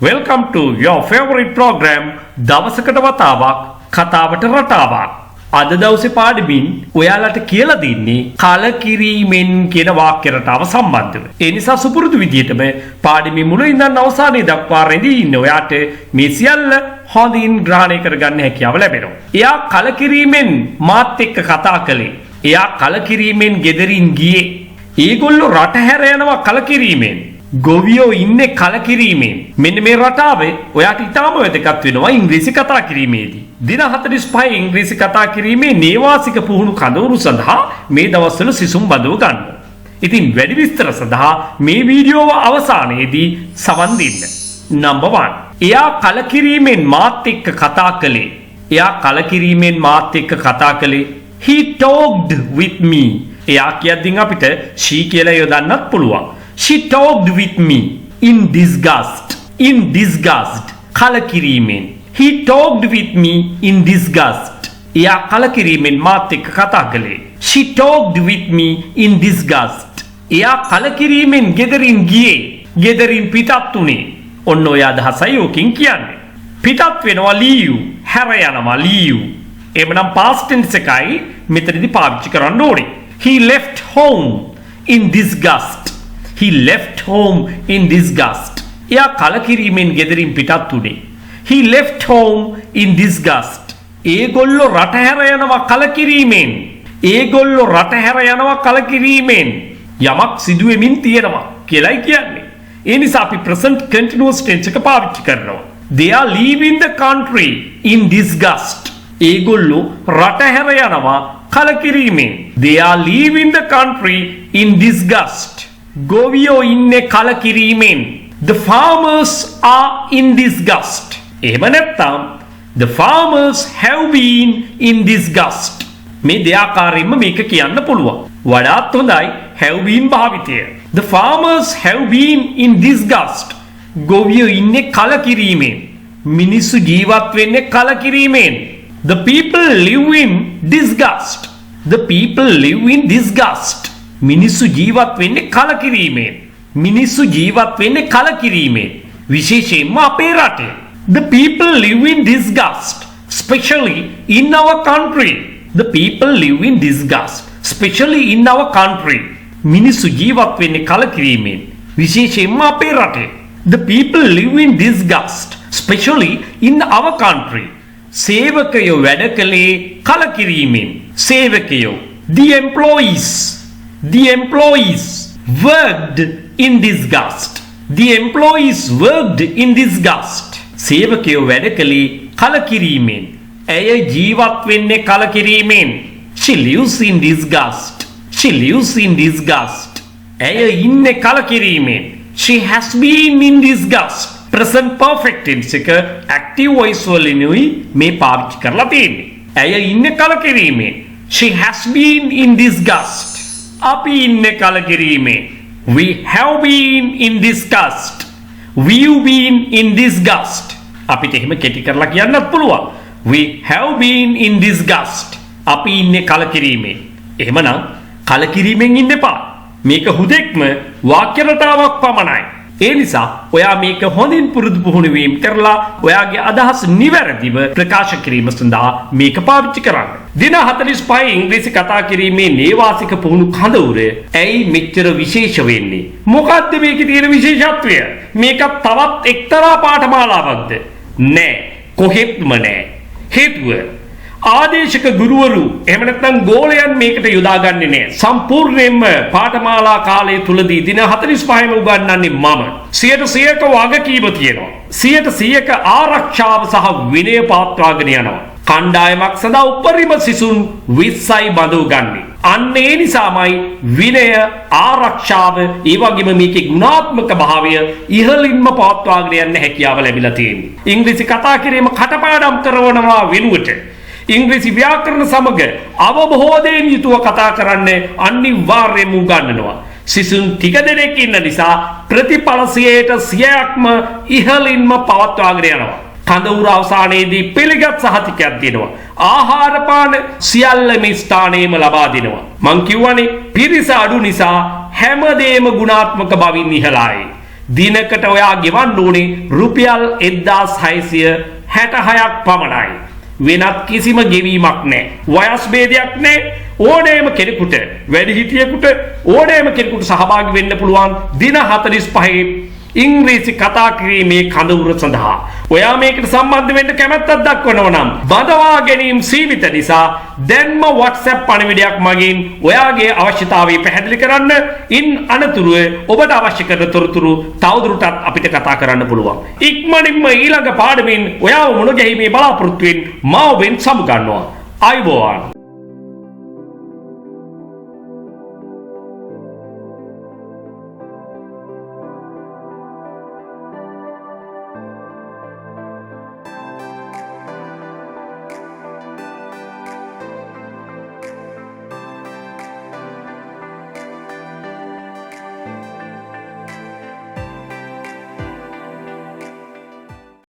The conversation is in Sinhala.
Welcome to your favorite program දවසකට වතාවක් කතාවට රටාවක්. අද දවසේ පාඩමින් ඔයාලට කියලා දෙන්නේ කලකිරීමෙන් කියන වාක්‍ය රටාව සම්බන්ධව. ඒ නිසා සුපුරුදු විදිහටම පාඩමේ මුල ඉඳන් අවසානයේ දක්වා රැඳී ඉන්න ඔයාට මේ සියල්ල හොඳින් ග්‍රහණය කරගන්න හැකියාව ලැබෙනවා. එයා කලකිරීමෙන් මාත් එක්ක කතා කළේ. එයා කලකිරීමෙන් ගෙදරින් ගියේ. ඒගොල්ලෝ රට හැර යනවා කලකිරීමෙන්. ගොවියෝ ඉන්නේ කලකිරීමෙන්. මෙන්න මේ රටාවේ ඔයාට ඉතාම වැදගත් වෙනවා ඉංග්‍රීසි කතා කිරීමේදී. දින 45 ඉංග්‍රීසි කතා කිරීමේ නේවාසික පුහුණු කඳවුරු සඳහා මේ දවස්වල සිසුම් බඳව ගන්න. ඉතින් වැඩි විස්තර සඳහා මේ වීඩියෝව අවසානයේදී සවන් දෙන්න. නම්බර් 1. එයා කලකිරීමෙන් මාත් එක්ක කතා කළේ. එයා කලකිරීමෙන් මාත් එක්ක කතා කළේ. He talked with me. එයා කියද්දින් අපිට she කියලා යොදන්නත් පුළුවන්. She talked with me in disgust. In disgust. කලකිරීමෙන්. He talked with me in disgust. එයා කලකිරීමෙන් මාත් එක්ක කතා කළේ. She talked with me in disgust. එයා කලකිරීමෙන් ගෙදරින් ගියේ. ගෙදරින් පිටත් උනේ. ඔන්න ඔය අදහසයි ඕකෙන් කියන්නේ. පිටත් වෙනවා leave. හැර යනවා leave. එමනම් past tense එකයි මෙතනදී පාවිච්චි කරන්න ඕනේ. He left home in disgust. He left home in disgust. එයා කලකිරීමෙන් ගෙදරින් පිටත් උනේ. He left home in disgust. ඒගොල්ලෝ රට හැර යනවා කලකිරීමෙන්. ඒගොල්ලෝ රට හැර යනවා කලකිරීමෙන්. යමක් සිදුවෙමින් තියෙනවා කියලායි කියන්නේ. ඒ නිසා අපි present continuous tense එක පාවිච්චි කරනවා. They are leaving the country in disgust. ඒගොල්ලෝ රට හැර යනවා කලකිරීමෙන්. They are leaving the country in disgust. ගොවියෝ ඉන්නේ කලකිරීමෙන්. The farmers are in disgust. එහෙම නැත්නම් the farmers have been in disgust. මේ දෙආකාරයෙන්ම මේක කියන්න පුළුවන්. වඩාත් හොඳයි have been භාවිතය. The farmers have been in disgust. ගොවියෝ ඉන්නේ කලකිරීමෙන්. මිනිස්සු ජීවත් වෙන්නේ කලකිරීමෙන්. The people live in disgust. The people live in disgust. මිනිස්සු ජීවත් වෙන්නේ කලකිරීමෙන්. මිනිස්සු ජීවත් වෙන්නේ කලකිරීමෙන්. විශේෂයෙන්ම අපේ රටේ. The people live in disgust, especially in our country. The people live in disgust, especially in our country. මිනිස්සු ජීවත් වෙන්නේ කලකිරීමෙන්. විශේෂයෙන්ම අපේ රටේ. The people live in disgust, especially in our country. සේවකයෝ වැඩ කළේ කලකිරීමෙන්. සේවකයෝ. The employees worked in disgust. The employees worked in disgust. සේවකයෝ වැඩ කළේ කලකිරීමෙන්. ඇය ජීවත් වෙන්නේ කලකිරීමෙන්. She lives in disgust. She lives in disgust. ඇය ඉන්නේ කලකිරීමෙන්. She has been in disgust. Present perfect tense එක active voice වලිනුයි මේ පාවිච්චි කරලා තියෙන්නේ. ඇය ඉන්නේ කලකිරීමෙන්. She has been in disgust. අපි ඉන්නේ කලකිරීමෙන්. We have been in disgust. We've been in disgust. අපිට එහෙම කෙටි කරලා කියන්නත් පුළුවන්. We have been in disgust. අපි ඉන්නේ කලකිරීමෙන්. එහෙමනම් කලකිරීමෙන් ඉන්න එපා. මේක හුදෙක්ම වාක්‍ය රටාවක් පමණයි. ඒ නිසා ඔයා මේක හොඳින් පුරුදු පුහුණු වීම කරලා ඔයාගේ අදහස් නිවැරදිව ප්‍රකාශ කිරීම සඳහා මේක පාවිච්චි කරන්න. දින 45 ඉංග්‍රීසි කතා කිරීමේ නේවාසික පුහුණු කඳවුර ඇයි මෙච්චර විශේෂ වෙන්නේ? මොකක්ද මේකේ තියෙන විශේෂත්වය? මේක තවත් එක්තරා පාඨමාලාවක්ද? නෑ. කොහෙත්ම නෑ. හේතුව ආදේශක ගුරුවරු එහෙම නැත්නම් ගෝලයන් මේකට යොදාගන්නේ නැහැ. සම්පූර්ණයෙන්ම පාඨමාලා කාලය තුලදී දින 45ම උගන්වන්නේ මම. 100% වගකීම තියෙනවා. 100% ආරක්ෂාව සහ විනය පවත්වාගෙන යනවා. කණ්ඩායමක් සඳහා උපරිම සිසුන් 20යි බඳව ගන්නේ. අන්න ඒ නිසාමයි විනය ආරක්ෂාව ඒ වගේම මේකේ ගුණාත්මක භාවය ඉහළින්ම පවත්වාගෙන යන්න හැකියාව ලැබිලා තියෙන්නේ. ඉංග්‍රීසි කතා කිරීම කටපාඩම් කරනවා වෙනුවට ඉංග්‍රීසි ව්‍යාකරණ සමග අවබෝධයෙන් යුතුව කතා කරන්න අනිවාර්යයෙන්ම උගන්වනවා. සිසුන් ටික දෙනෙක් ඉන්න නිසා ප්‍රතිඵල 100%ක්ම ඉහළින්ම පවත්වාගෙන යනවා. කඳවුර අවසානයේදී පිළිගත් සහතිකයක් දෙනවා. ආහාර පාන සියල්ල මේ ස්ථානයේම ලබා දෙනවා. මං කියවනේ පිරිස අඩු නිසා හැමදේම ගුණාත්මක බවින් ඉහළයි. දිනකට ඔයා ගෙවන්න ඕනේ රුපියල් 1666ක් පමණයි. වෙනත් කිසිම ගෙවීමක් නැහැ. වයස් ભેදයක් නැහැ. ඕනෑම කෙනෙකුට වැඩිහිටියෙකුට ඕනෑම කෙනෙකුට සහභාගී වෙන්න පුළුවන් දින 45 ඉංග්‍රීසි කතා කිරීමේ කඳවුර සඳහා. ඔයා මේකට සම්බන්ධ වෙන්න කැමැත්තක් දක්වනවා නම් බඳවා ගැනීම සීමිත නිසා දැන්ම WhatsApp පණිවිඩයක් මගින් ඔයාගේ අවශ්‍යතාවය පැහැදිලි කරන්න. ඉන් අනතුරුව ඔබට අවශ්‍ය කරන තොරතුරු තවදුරටත් අපිට කතා කරන්න පුළුවන්. ඉක්මනින්ම ඊළඟ පාඩමින් ඔයාව මුණ ගැහිීමේ බලාපොරොත්තුවෙන් මා ඔබෙන් සමුගන්නවා. අයබෝවන්.